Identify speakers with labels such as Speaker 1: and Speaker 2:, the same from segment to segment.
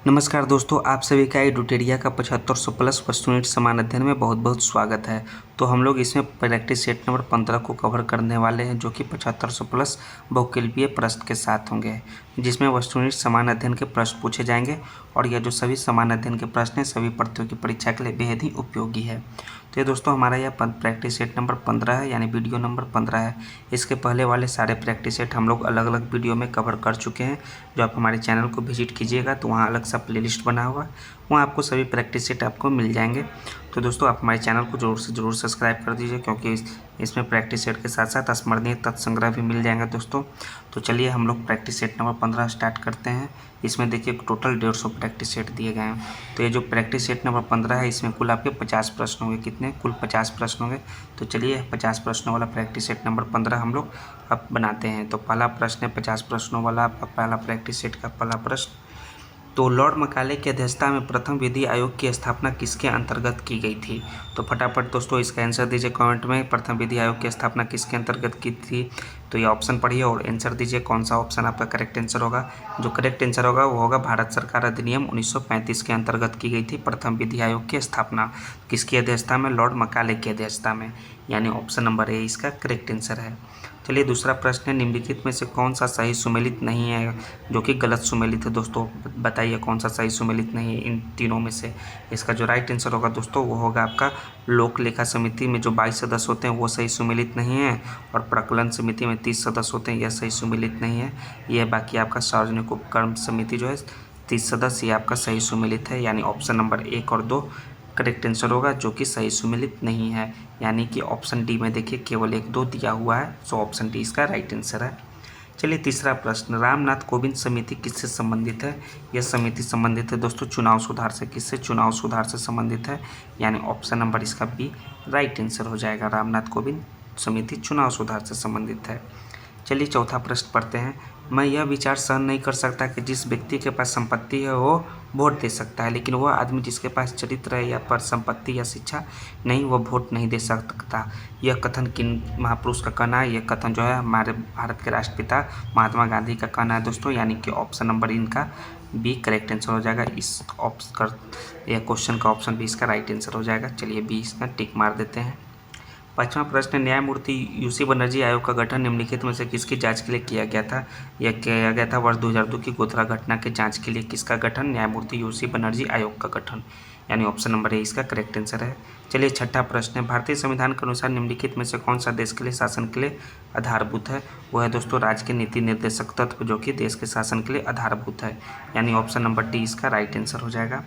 Speaker 1: नमस्कार दोस्तों, आप सभी का एडुटेरिया का 7500 प्लस वस्तु यूनिट समान अध्ययन में बहुत बहुत स्वागत है। तो हम लोग इसमें प्रैक्टिस सेट नंबर 15 को कवर करने वाले हैं, जो कि 7500 प्लस बहुकल्पीय प्रश्न के साथ होंगे, जिसमें वस्तु यूनिट समान अध्ययन के प्रश्न पूछे जाएंगे। और यह जो सभी समान अध्ययन के प्रश्न हैं सभी प्रतियोगी परीक्षा के लिए बेहद ही उपयोगी है। तो ये दोस्तों हमारा यह प्रैक्टिस सेट नंबर 15 है, यानी वीडियो नंबर 15 है। इसके पहले वाले सारे प्रैक्टिस सेट हम लोग अलग अलग वीडियो में कवर कर चुके हैं। जो आप हमारे चैनल को विजिट कीजिएगा तो वहाँ अलग सा प्लेलिस्ट बना हुआ है, वहाँ आपको सभी प्रैक्टिस सेट आपको मिल जाएंगे। तो दोस्तों आप हमारे चैनल को ज़रूर से ज़रूर सब्सक्राइब कर दीजिए, क्योंकि इसमें प्रैक्टिस सेट के साथ साथ स्मरणीय तथ्य संग्रह भी मिल जाएगा दोस्तों। तो चलिए हम लोग प्रैक्टिस सेट नंबर 15 स्टार्ट करते हैं। इसमें देखिए टोटल 150 प्रैक्टिस सेट दिए गए हैं। तो ये जो प्रैक्टिस सेट नंबर 15 है, इसमें कुल आपके 50 प्रश्न होंगे। कितने? कुल 50 प्रश्न होंगे। तो चलिए 50 प्रश्नों वाला प्रैक्टिस सेट नंबर 15 हम लोग अब बनाते हैं। तो पहला प्रश्न है 50 प्रश्नों वाला आपका पहला प्रैक्टिस सेट का पहला प्रश्न। तो लॉर्ड मैकाले की अध्यक्षता में प्रथम विधि आयोग की स्थापना किसके अंतर्गत की गई थी? तो फटाफट दोस्तों इसका आंसर दीजिए कमेंट में। प्रथम विधि आयोग की स्थापना किसके अंतर्गत की थी? तो ये ऑप्शन पढ़िए और आंसर दीजिए कौन सा ऑप्शन आपका करेक्ट आंसर होगा। जो करेक्ट आंसर होगा वो होगा भारत सरकार अधिनियम 1935 के अंतर्गत की गई थी प्रथम विधि आयोग की स्थापना। किसकी अध्यक्षता में? लॉर्ड मैकाले की अध्यक्षता में, यानी ऑप्शन नंबर ए इसका करेक्ट आंसर है। चलिए दूसरा प्रश्न है, निम्नलिखित में से कौन सा सही सुमेलित नहीं है, जो कि गलत सुमेलित है? दोस्तों बताइए कौन सा सही सुमेलित नहीं है इन तीनों में से। इसका जो राइट आंसर होगा दोस्तों वो होगा आपका लोक लेखा समिति में जो 22 सदस्य होते हैं वो सही सुमेलित नहीं है, और प्रकलन समिति में 30 सदस्य होते हैं यह सही सुमेलित नहीं है। यह बाकी आपका सार्वजनिक उपक्रम समिति जो है 30 सदस्य, ये आपका सही सुमेलित है, यानी ऑप्शन नंबर 1 और 2 करेक्ट आंसर होगा, जो कि सही सुमेलित नहीं है। यानी कि ऑप्शन डी में देखिए केवल 1 2 दिया हुआ है, सो ऑप्शन डी इसका राइट आंसर है। चलिए तीसरा प्रश्न, रामनाथ कोविंद समिति किससे संबंधित है? यह समिति संबंधित है दोस्तों चुनाव सुधार से। किससे? चुनाव सुधार से संबंधित है, यानी ऑप्शन नंबर इसका बी राइट आंसर हो जाएगा। रामनाथ कोविंद समिति चुनाव सुधार से संबंधित है। चलिए चौथा प्रश्न पढ़ते हैं। मैं यह विचार सहन नहीं कर सकता कि जिस व्यक्ति के पास संपत्ति है वो वोट दे सकता है, लेकिन वह आदमी जिसके पास चरित्र है या पर संपत्ति या शिक्षा नहीं, वह वोट नहीं दे सकता। यह कथन किन महापुरुष का कहना है? यह कथन जो है हमारे भारत के राष्ट्रपिता महात्मा गांधी का कहना है दोस्तों, यानी कि ऑप्शन नंबर इनका बी करेक्ट आंसर हो जाएगा। इस यह क्वेश्चन का ऑप्शन बी इसका राइट आंसर हो जाएगा। चलिए बी इसका टिक मार देते हैं। पांचवा प्रश्न, न्यायमूर्ति यूसी बनर्जी आयोग का गठन निम्नलिखित में से किसकी जांच के लिए किया गया था? यह किया गया था वर्ष 2002 की गोधरा घटना के जांच के लिए। किसका गठन? न्यायमूर्ति यूसी बनर्जी आयोग का गठन, यानी ऑप्शन नंबर ए इसका करेक्ट आंसर है। चलिए छठा प्रश्न है, भारतीय संविधान के अनुसार निम्नलिखित में से कौन सा देश के लिए शासन के लिए आधारभूत है? वह है दोस्तों राज्य के नीति निर्देशक तत्व, जो कि देश के शासन के लिए आधारभूत है, यानी ऑप्शन नंबर डी इसका राइट आंसर हो जाएगा।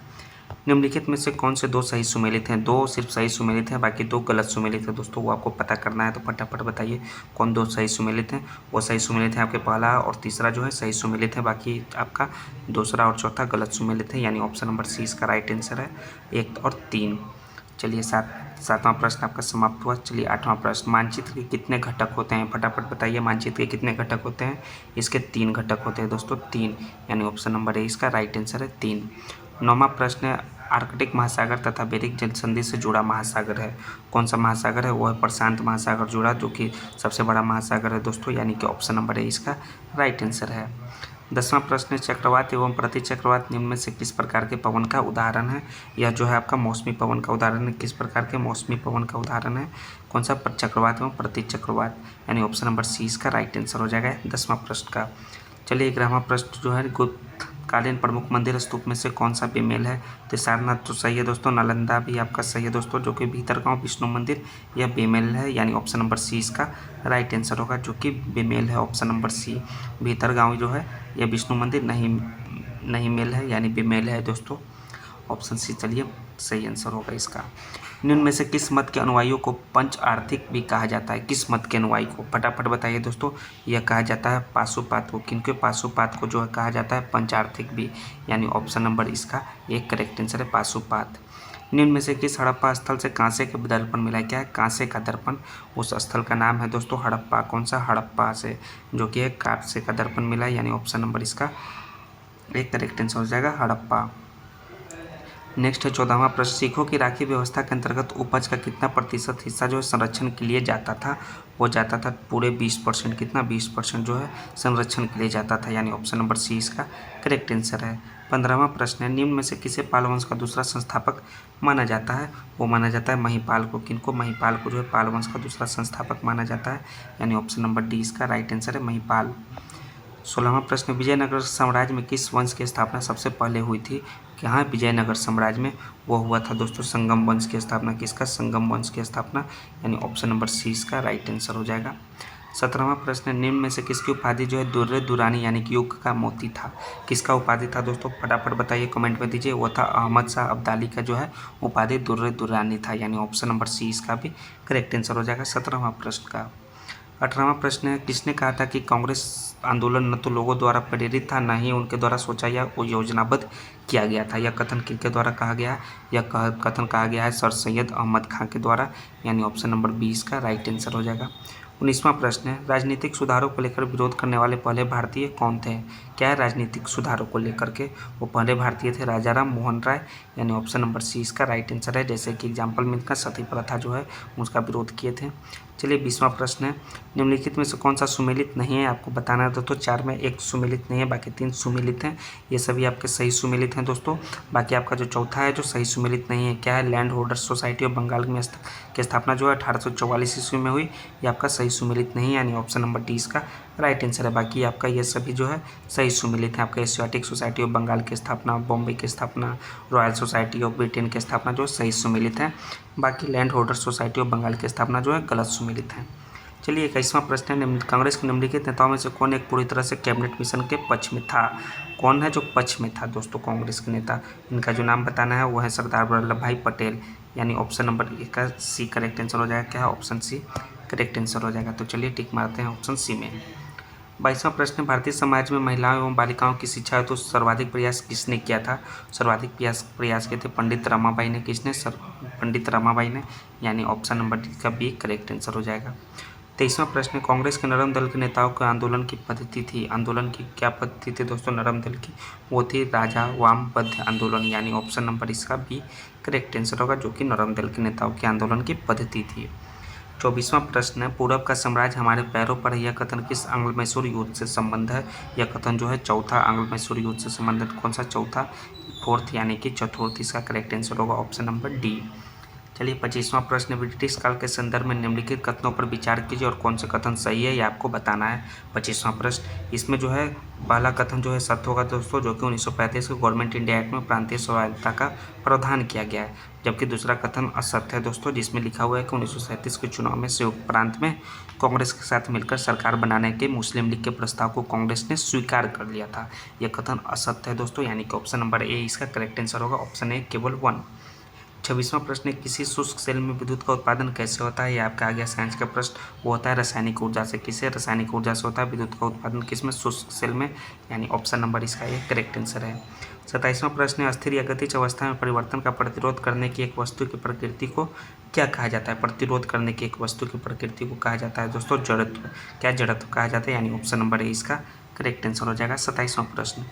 Speaker 1: निम्नलिखित में से कौन से 2 सही सुमेलित हैं? 2 सिर्फ सही सुमेलित हैं, बाकी 2 गलत सुमेलित है दोस्तों, वो आपको पता करना है। तो फटाफट बताइए कौन 2 सही सुमेलित हैं। वो सही सुमेलित हैं आपके पहला और तीसरा जो है सही सुमेलित है, बाकी आपका दूसरा और चौथा गलत सुमेलित है, यानी ऑप्शन नंबर सी इसका राइट आंसर है, 1 और 3। चलिए सातवां प्रश्न आपका समाप्त हुआ। चलिए आठवां प्रश्न, मानचित्र के कितने घटक होते हैं? फटाफट बताइए मानचित्र के कितने घटक होते हैं? इसके 3 घटक होते हैं दोस्तों, 3, यानी ऑप्शन नंबर ए इसका राइट आंसर है 3। नौवां प्रश्न है, आर्कटिक महासागर तथा बेरिक जल संधि से जुड़ा महासागर है। कौन सा महासागर है? वो है प्रशांत महासागर जुड़ा, जो कि सबसे बड़ा महासागर है दोस्तों, यानी कि ऑप्शन नंबर ए इसका राइट आंसर है। 10वां प्रश्न है, चक्रवात एवं प्रतिचक्रवात निम्न में से किस प्रकार के पवन का उदाहरण है? यह जो है आपका मौसमी पवन का उदाहरण है। किस प्रकार के मौसमी पवन का उदाहरण है? कौन सा? चक्रवात एवं प्रतिचक्रवात, यानी ऑप्शन नंबर सी इसका राइट आंसर हो जाएगा 10वां प्रश्न का। चलिए 11वां प्रश्न जो है, गुप्तकालीन प्रमुख मंदिर स्तूप में से कौन सा बेमेल है? तो सारनाथ तो सही है दोस्तों, नालंदा भी आपका सही है दोस्तों, जो कि भीतरगांव विष्णु मंदिर यह बेमेल है, यानी ऑप्शन नंबर सी इसका राइट आंसर होगा, जो कि बेमेल है ऑप्शन नंबर सी। भीतरगांव जो है यह विष्णु मंदिर नहीं मेल है, यानी बेमेल है दोस्तों, ऑप्शन सी चलिए सही आंसर होगा इसका। निम्न में से किस मत के अनुयायियों को पंच आर्थिक भी कहा जाता है? किस मत के अनुयायी को? फटाफट बताइए दोस्तों। यह कहा जाता है पाशुपात को। किनको? पाशुपात को जो है कहा जाता है पंच आर्थिक भी, यानी ऑप्शन नंबर इसका एक करेक्ट आंसर है पाशुपात। निम्न में से किस हड़प्पा स्थल से कांसे का दर्पण मिला? क्या है? कांसे का दर्पण, उस स्थल का नाम है दोस्तों हड़प्पा। कौन सा? हड़प्पा से, जो कि है कांसे का दर्पण मिला, यानी ऑप्शन नंबर इसका एक करेक्ट आंसर हो जाएगा हड़प्पा। नेक्स्ट है 14वां प्रश्न, सिखों की राखी व्यवस्था के अंतर्गत उपज का कितना प्रतिशत हिस्सा जो है संरक्षण के लिए जाता था? वो जाता था पूरे 20%। कितना? 20% जो है संरक्षण के लिए जाता था, यानी ऑप्शन नंबर सी इसका करेक्ट आंसर है। 15वां प्रश्न है, निम्न में से किसे पाल वंश का दूसरा संस्थापक माना जाता है? वो माना जाता है महिपाल को। किनको? महिपाल को जो है पाल वंश का दूसरा संस्थापक माना जाता है, यानी ऑप्शन नंबर डी इसका राइट आंसर है, महिपाल। 16वां प्रश्न, विजयनगर साम्राज्य में किस वंश की स्थापना सबसे पहले हुई थी? यहाँ विजयनगर साम्राज्य में वो हुआ था दोस्तों संगम वंश की स्थापना। किसका? संगम वंश की स्थापना, यानी ऑप्शन नंबर सी इसका राइट आंसर हो जाएगा। 17वां प्रश्न, निम्न में से किसकी उपाधि जो है दुर्र दुरानी यानी कि युग का मोती था? किसका उपाधि था दोस्तों? फटाफट बताइए, कमेंट में दीजिए। वो था अहमद शाह अब्दाली का जो है उपाधि दुर्र दुरानी था, यानी ऑप्शन नंबर सी इसका भी करेक्ट आंसर हो जाएगा 17वां प्रश्न का। 18वां प्रश्न है, किसने कहा था कि कांग्रेस आंदोलन न तो लोगों द्वारा प्रेरित था, न ही उनके द्वारा सोचा या योजनाबद्ध किया गया था? यह कथन किसके द्वारा कहा गया है? यह कथन कहा गया है सर सैयद अहमद खां के द्वारा, यानी ऑप्शन नंबर बी इसका राइट आंसर हो जाएगा। 19वां प्रश्न है, राजनीतिक सुधारों को लेकर विरोध करने वाले पहले भारतीय कौन थे? क्या है राजनीतिक सुधारों को लेकर के? वो पहले भारतीय थे राजाराम मोहन राय, यानी ऑप्शन नंबर सी इसका राइट आंसर है। जैसे कि एग्जाम्पल मिलकर सती प्रथा जो है उसका विरोध किए थे। चलिए 20वां प्रश्न है, निम्नलिखित में से कौन सा सुमेलित नहीं है? आपको बताना है दोस्तों, 4 में एक सुमेलित नहीं है, बाकी 3 सुमेलित हैं। ये सभी आपके सही सुमेलित हैं दोस्तों। बाकी आपका जो चौथा है जो सही सुमेलित नहीं है, क्या है? Land holders society of Bengal में की स्थापना जो है 1844 ईस्वी में हुई, ये आपका सही सुमेलित नहीं है, यानी ऑप्शन नंबर डी इसका राइट आंसर है। बाकी आपका ये सभी जो है सही सुमेलित हैं। आपका एशियाटिक सोसाइटी ऑफ बंगाल की स्थापना, बॉम्बे की स्थापना, रॉयल सोसाइटी ऑफ ब्रिटेन की स्थापना जो सही सुमेलित हैं। बाकी land holder society of Bengal की स्थापना जो है गलत सुमेलित है। चलिए 21वां प्रश्न है, कांग्रेस के निम्नलिखित नेताओं में से कौन एक पूरी तरह से कैबिनेट मिशन के पक्ष में था? कौन है जो पक्ष में था दोस्तों कांग्रेस के नेता? इनका जो नाम बताना है वो है सरदार वल्लभ भाई पटेल, यानी ऑप्शन नंबर का सी करेक्ट आंसर हो जाएगा। क्या है? ऑप्शन सी करेक्ट आंसर हो जाएगा। तो चलिए टिक मारते हैं ऑप्शन सी में। 22वां प्रश्न, भारतीय समाज में महिलाओं एवं बालिकाओं की शिक्षा हेतु सर्वाधिक प्रयास किसने किया था? सर्वाधिक प्रयास किए थे पंडित रमाबाई ने। किसने? पंडित रमाबाई ने, यानी ऑप्शन नंबर डी का बी करेक्ट आंसर हो जाएगा। 23वां प्रश्न, कांग्रेस के नरम दल के नेताओं के आंदोलन की पद्धति थी? आंदोलन की क्या पद्धति थी दोस्तों नरम दल की? वो थी राजा वामपंथ आंदोलन, यानी ऑप्शन नंबर इसका बी करेक्ट आंसर होगा, जो कि नरम दल के नेताओं के आंदोलन की पद्धति थी। 24वां प्रश्न है, पूरब का साम्राज्य हमारे पैरों पर है, यह कथन किस आंग्ल मैसूर युद्ध से संबंध है? यह कथन जो है चौथा आंग्ल मैसूर युद्ध से संबंधित। कौन सा? चौथा, फोर्थ यानी कि चतुर्थ इसका करेक्ट आंसर होगा ऑप्शन नंबर डी। चलिए 25वां प्रश्न, ब्रिटिश काल के संदर्भ में निम्नलिखित कथनों पर विचार कीजिए और कौन से कथन सही है ये आपको बताना है। 25वां प्रश्न, इसमें जो है पहला कथन जो है सत्य होगा दोस्तों, जो कि 1935 के गवर्नमेंट इंडिया एक्ट में प्रांतीय स्वायत्तता का प्रावधान किया गया है। जबकि दूसरा कथन असत्य है दोस्तों, जिसमें लिखा हुआ है कि 1937 के चुनाव में संयुक्त प्रांत में कांग्रेस के साथ मिलकर सरकार बनाने के मुस्लिम लीग के प्रस्ताव को कांग्रेस ने स्वीकार कर लिया था। यह कथन असत्य है दोस्तों, यानी कि ऑप्शन नंबर ए इसका करेक्ट आंसर होगा, ऑप्शन ए केवल 1। 26वां प्रश्न, किसी शुष्क सेल में विद्युत का उत्पादन कैसे होता है? ये आपका आ गया साइंस का प्रश्न। वो होता है रासायनिक ऊर्जा से। किसे? रासायनिक ऊर्जा से होता है विद्युत का उत्पादन। किसमें? शुष्क सेल में, यानी ऑप्शन नंबर इसका ये करेक्ट आंसर है। 27वां प्रश्न, अस्थिर या गतिज अवस्था में परिवर्तन का प्रतिरोध करने की एक वस्तु की प्रकृति को क्या कहा जाता है? प्रतिरोध करने की एक वस्तु की प्रकृति को कहा जाता है दोस्तों जड़त्व। क्या? जड़त्व कहा जाता है, यानी ऑप्शन नंबर ए इसका करेक्ट आंसर हो जाएगा। 27वां प्रश्न।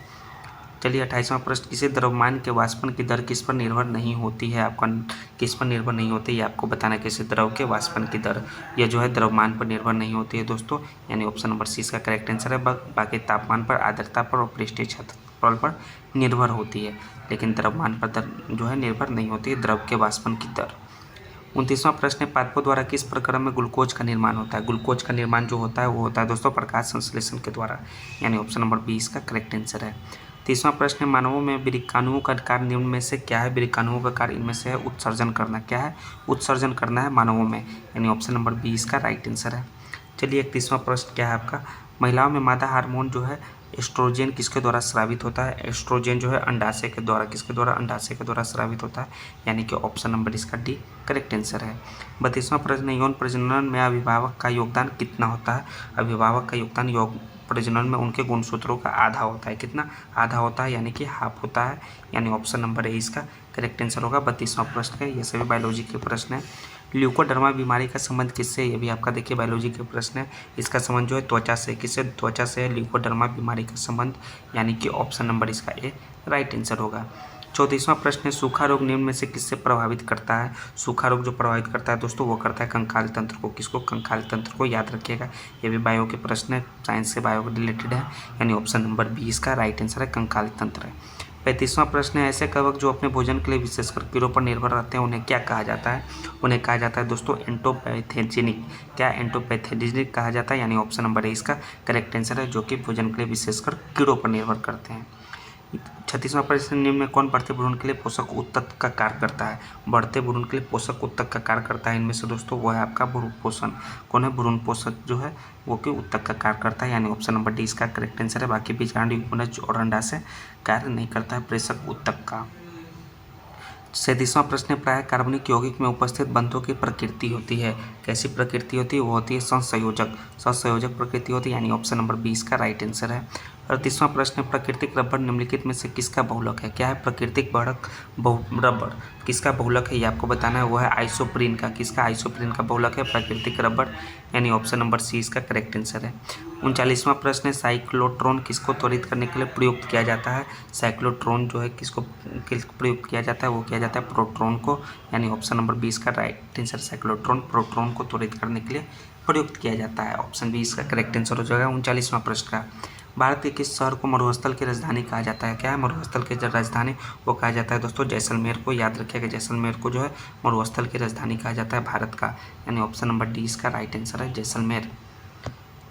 Speaker 1: चलिए 28वां प्रश्न, किसी द्रव्यमान के वाष्पन की दर किस पर निर्भर नहीं होती है? आपका किस पर निर्भर नहीं होती है ये आपको बताना है। किसी द्रव के वाष्पन की दर यह जो है द्रव्यमान पर निर्भर नहीं होती है दोस्तों, यानी ऑप्शन नंबर सी इसका करेक्ट आंसर है। बाकी तापमान पर, आर्द्रता पर और पृष्ठीय क्षेत्रफल पर निर्भर होती है, लेकिन द्रव्यमान पर दर जो है निर्भर नहीं होती है, द्रव के वाष्पन की दर। 29वां प्रश्न, पादपों द्वारा किस प्रक्रम में ग्लूकोज का निर्माण होता है? ग्लूकोज का निर्माण जो होता है वो होता है दोस्तों प्रकाश संश्लेषण के द्वारा, यानी ऑप्शन नंबर बी इसका करेक्ट आंसर है। 30वां प्रश्न, मानवों में वृक्काणुओं का कार्य निम्न में से क्या है? वृक्काणुओं का कार्य इनमें से है उत्सर्जन करना। क्या है? उत्सर्जन करना है मानवों में, यानी ऑप्शन नंबर बी इसका राइट आंसर है। चलिए 31वां प्रश्न क्या है आपका, महिलाओं में मादा हार्मोन जो है एस्ट्रोजन किसके द्वारा स्रावित होता है? एस्ट्रोजन जो है अंडाशय के द्वारा। किसके द्वारा? अंडाशय के द्वारा स्रावित होता है, यानी कि ऑप्शन नंबर इसका डी करेक्ट आंसर है। 32वां प्रश्न, यौन प्रजनन में अभिभावक का योगदान कितना होता है? अभिभावक का योगदान प्रजनन में उनके गुणसूत्रों का आधा होता है। कितना? आधा होता है, यानी कि हाफ होता है, यानी ऑप्शन नंबर ए इसका करेक्ट आंसर होगा। 32वां प्रश्न है, ये सभी बायोलॉजी के प्रश्न है। ल्यूकोडर्मा बीमारी का संबंध किससे? ये भी आपका देखिए बायोलॉजी के प्रश्न है। इसका संबंध जो है त्वचा से। किससे? त्वचा से है ल्यूकोडर्मा बीमारी का संबंध, यानी कि ऑप्शन नंबर इसका ए राइट आंसर होगा। 34वां प्रश्न है, सूखा रोग निम्न में से किससे प्रभावित करता है? सूखा रोग जो प्रभावित करता है दोस्तों वो करता है कंकाल तंत्र को। किसको? कंकाल तंत्र को, याद रखिएगा। ये भी बायो के प्रश्न है, साइंस से बायो रिलेटेड है, यानी ऑप्शन नंबर बी इसका राइट आंसर है, कंकाल तंत्र है। 35वां प्रश्न है, ऐसे कवक जो अपने भोजन के लिए विशेषकर कीड़ों पर निर्भर रहते हैं उन्हें क्या कहा जाता है? उन्हें कहा जाता है दोस्तों एंटोपैथोजेनिक। क्या एंटोपैथोजेनिक कहा जाता है, यानी ऑप्शन नंबर ए इसका करेक्ट आंसर है, जो कि भोजन के लिए विशेषकर कीड़ों पर निर्भर करते हैं। 36वां प्रश्न, निम्न में कौन बढ़ते भ्रूण के लिए पोषक उत्तक का कार्य करता है? बढ़ते भ्रूण के लिए पोषक उत्तक का कार्य करता है इनमें से दोस्तों वो है आपका भ्रूण पोषण। कौन है? भ्रूण पोषक जो है वो कि उत्तक का कार्य करता है, यानी ऑप्शन नंबर डी इसका करेक्ट आंसर है। बाकी बीजांड पुनज और अंडा से कार्य नहीं करता है प्रेषक उत्तक का। 37वां प्रश्न, प्राय कार्बनिक यौगिक में उपस्थित बंधों की प्रकृति होती है। कैसी प्रकृति होती है? वो होती है सहसंयोजक प्रकृति होती है, यानी ऑप्शन नंबर 20 का राइट आंसर है। 38वां प्रश्न, प्राकृतिक रबर निम्नलिखित में से किसका बहुलक है? क्या है प्राकृतिक रबर किसका बहुलक है, ये आपको बताना है। वो है आइसोप्रीन का। किसका? आइसोप्रीन का बहुलक है प्राकृतिक रबर, यानी ऑप्शन नंबर सी इसका करेक्ट आंसर है। 39वां प्रश्न, साइक्लोट्रॉन किसको त्वरित करने के लिए प्रयुक्त किया जाता है? साइक्लोट्रॉन जो है किसको प्रयुक्त किया जाता है? वो किया जाता है प्रोटॉन को, यानी ऑप्शन नंबर 20 का राइट आंसर साइक्लोट्रॉन। प्रोटॉन को त्वरित करने के लिए प्रयुक्त किया जाता है, ऑप्शन 20 का करेक्ट आंसर हो जाएगा। 39वां प्रश्न का, भारत के किस शहर को मरुस्थल की राजधानी कहा जाता है? क्या है मरुस्थल की राजधानी? वो कहा जाता है दोस्तों जैसलमेर को। याद रखिएगा जैसलमेर को जो है मरुस्थल की राजधानी कहा जाता है भारत का, यानी ऑप्शन नंबर डी इसका राइट आंसर है जैसलमेर।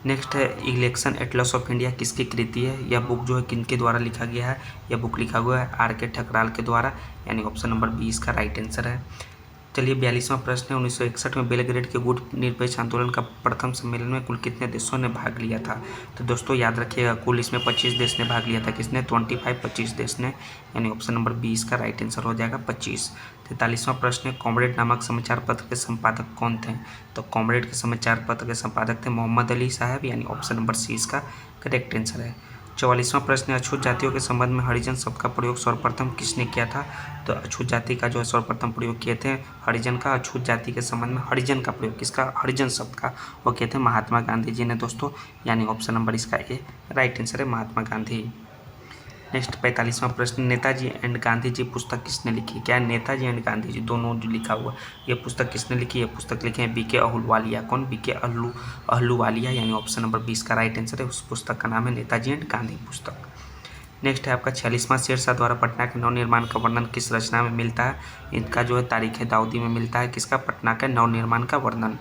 Speaker 1: नेक्स्ट है, इलेक्शन एटलस ऑफ इंडिया किसकी कृति है? यह बुक जो है किनके द्वारा लिखा गया है? यह बुक लिखा हुआ है R.K. ठकराल के द्वारा, यानी ऑप्शन नंबर 20 का राइट आंसर है। चलिए 42वां प्रश्न है, 1961 में बेलग्रेड के गुट निरपेक्ष आंदोलन का प्रथम सम्मेलन में कुल कितने देशों ने भाग लिया था? तो दोस्तों याद रखिएगा कुल इसमें 25 देश ने भाग लिया था। किसने? 25 देश ने, यानी ऑप्शन नंबर 20 का राइट आंसर हो जाएगा 25। 43वां प्रश्न है, कॉमरेड नामक समाचार पत्र के संपादक कौन थे? तो कॉमरेड के समाचार पत्र के संपादक थे मोहम्मद अली साहब, यानी ऑप्शन नंबर सी इसका करेक्ट आंसर है। 44वां प्रश्न, अछूत जातियों के संबंध में हरिजन शब्द का प्रयोग सर्वप्रथम किसने किया था? तो अछूत जाति का जो है सर्वप्रथम प्रयोग किए थे हरिजन का। अछूत जाति के संबंध में हरिजन का प्रयोग किसका? हरिजन शब्द का वो किए थे महात्मा गांधी जी ने दोस्तों, यानी ऑप्शन नंबर इसका ए राइट आंसर है महात्मा गांधी। नेक्स्ट 45वां प्रश्न, नेताजी एंड गांधी जी पुस्तक किसने लिखी? क्या नेताजी एंड गांधी जी दोनों जो लिखा हुआ ये पुस्तक किसने लिखी? ये पुस्तक लिखे हैं B.K. अहलूवालिया। कौन? B.K. अहलूवालिया, यानी ऑप्शन नंबर 20 का राइट आंसर है। उस पुस्तक का नाम है नेताजी एंड गांधी पुस्तक। नेक्स्ट है आपका 46वां, शेरशाह द्वारा पटना के नवनिर्माण का वर्णन किस रचना में मिलता है? इनका जो है तारीख दाऊदी में मिलता है। किसका? पटना के नवनिर्माण का वर्णन।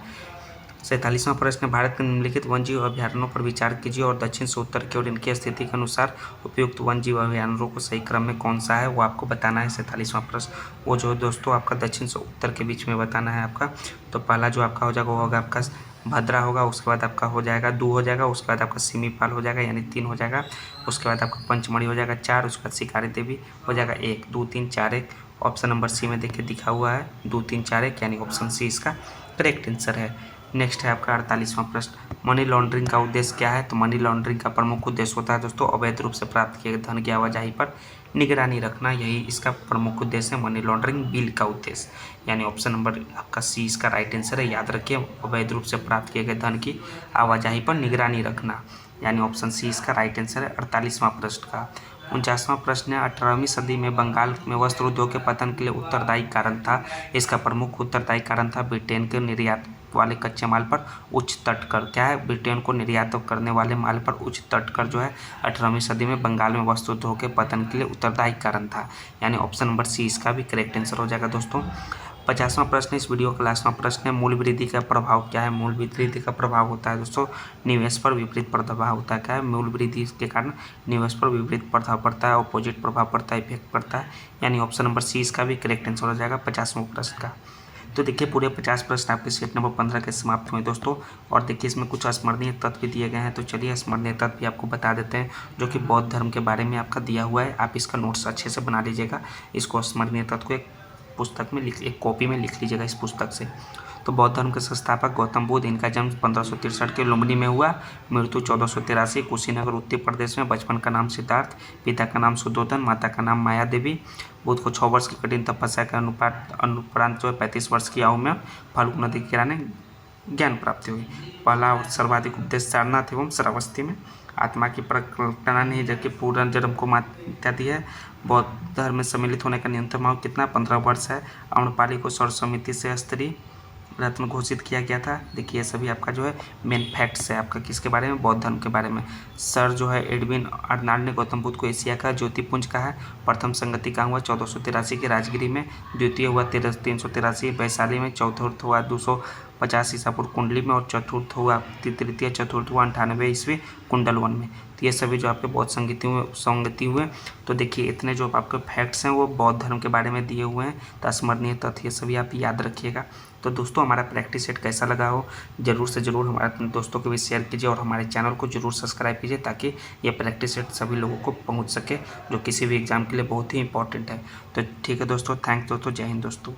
Speaker 1: 47वां प्रश्न, भारत के निम्नलिखित वन्यजीव अभयारण्यों पर विचार कीजिए और दक्षिण से उत्तर की ओर इनकी स्थिति के अनुसार उपयुक्त वन्यजीव अभयारण्यों को सही क्रम में कौन सा है वो आपको बताना है। 47वां प्रश्न वो जो है दोस्तों आपका दक्षिण से उत्तर के बीच में बताना है आपका। तो पहला जो आपका हो जाएगा वो होगा आपका भद्रा होगा, उसके बाद आपका हो जाएगा 2 हो जाएगा, उसके बाद आपका सिमीपाल हो जाएगा यानी 3 हो जाएगा, उसके बाद आपका पंचमढ़ी हो जाएगा 4, उसके बाद शिकारी देवी हो जाएगा 1, 2, 3, 4, 1। ऑप्शन नंबर सी में देखिए दिखा हुआ है 2, 3, 4, 1, यानी ऑप्शन सी इसका करेक्ट आंसर है। नेक्स्ट है आपका 48वां प्रश्न, मनी लॉन्ड्रिंग का उद्देश्य क्या है? तो मनी लॉन्ड्रिंग का प्रमुख उद्देश्य होता है दोस्तों अवैध रूप से प्राप्त किए गए धन की आवाजाही पर निगरानी रखना, यही इसका प्रमुख उद्देश्य है मनी लॉन्ड्रिंग बिल का उद्देश्य, यानी ऑप्शन नंबर आपका सी इसका राइट आंसर है। याद रखिए अवैध रूप से प्राप्त किए गए धन की आवाजाही पर निगरानी रखना, यानी ऑप्शन सी इसका राइट आंसर है। 48वां प्रश्न का 49वां प्रश्न है, 18वीं सदी में बंगाल में वस्त्र उद्योग के पतन के लिए उत्तरदायी कारण था। इसका प्रमुख उत्तरदायी कारण था ब्रिटेन के निर्यात वाले कच्चे माल पर उच्च तट कर। क्या है? ब्रिटेन को निर्यात करने वाले माल पर उच्च तट कर जो है 18वीं सदी में बंगाल में वस्त्र उद्योग के पतन के लिए उत्तरदायी कारण था, यानी ऑप्शन नंबर सी इसका भी करेक्ट आंसर हो जाएगा दोस्तों। 50वां प्रश्न इस वीडियो का लास्टवां प्रश्न है, मूल्य वृद्धि का प्रभाव क्या है? मूल्य वृद्धि का प्रभाव होता है दोस्तों निवेश पर विपरीत प्रभाव होता है। क्या है? मूल्य वृद्धि के कारण निवेश पर विपरीत प्रभाव पड़ता है, अपोजिट प्रभाव पड़ता है, इफेक्ट पड़ता है, यानी ऑप्शन नंबर सी इसका भी करेक्ट आंसर हो जाएगा 50वां प्रश्न का। तो देखिए पूरे 50 प्रश्न आपके सेट नंबर 15 के समाप्त हुए दोस्तों, और देखिए इसमें कुछ स्मरणीय तत्व भी दिए गए हैं। तो चलिए स्मरणीय तत्व भी आपको बता देते हैं जो कि बौद्ध धर्म के बारे में आपका दिया हुआ है। आप इसका नोट्स अच्छे से बना लीजिएगा, इसको स्मरणीय तत्व को एक पुस्तक में एक कॉपी में लिख लीजिएगा इस पुस्तक से। तो बौद्ध धर्म के संस्थापक गौतम बुद्ध, इनका जन्म 1563 के लुम्बिनी में हुआ, मृत्यु 1483 कुशीनगर उत्तर प्रदेश में। बचपन का नाम सिद्धार्थ, पिता का नाम सुद्धोधन, माता का नाम माया देवी। बुद्ध को 6 वर्ष की कठिन तपस्या के अनुपरांत जो है 35 वर्ष की आयु में फाल्गु नदी के किनारे ज्ञान प्राप्ति हुई। पहला और सर्वाधिक उपदेश सारनाथ एवं श्रावस्ती में। आत्मा की प्रकल्पना नहीं जबकि पूर्ण जन्म को मान्यता दी है। बौद्ध धर्म में सम्मिलित होने का न्यूनतम आयु कितना? 15 वर्ष है। अम्रपाली को सर्वसम्मति से स्त्री रत्न घोषित किया गया था। देखिए सभी आपका जो है मेन फैक्ट्स है आपका किसके बारे में, बौद्ध धर्म के बारे में। सर जो है एडविन अर्नाल्ड ने गौतम बुद्ध को एशिया का ज्योतिपुंज कहा है। प्रथम संगति कहाँ हुआ, 1483 के राजगिरी में। द्वितीय हुआ 383 वैशाली में। चौथा हुआ 250 ईसापुर कुंडली में। और चतुर्थ हुआ चतुर्थ हुआ 98 ईस्वी कुंडलवन में। तो ये सभी जो आपके बौद्ध संगति हुए। तो देखिए इतने जो आपके फैक्ट्स हैं वो बौद्ध धर्म के बारे में दिए हुए हैं। तो स्मरणीय तथ्य सभी आप याद रखिएगा। तो दोस्तों हमारा प्रैक्टिस सेट कैसा लगा हो जरूर से ज़रूर हमारे अपने दोस्तों के भी शेयर कीजिए और हमारे चैनल को जरूर सब्सक्राइब कीजिए ताकि ये प्रैक्टिस सेट सभी लोगों को पहुंच सके जो किसी भी एग्ज़ाम के लिए बहुत ही इंपॉर्टेंट है। तो ठीक है दोस्तों, थैंक्स दोस्तों, जय हिंद दोस्तों।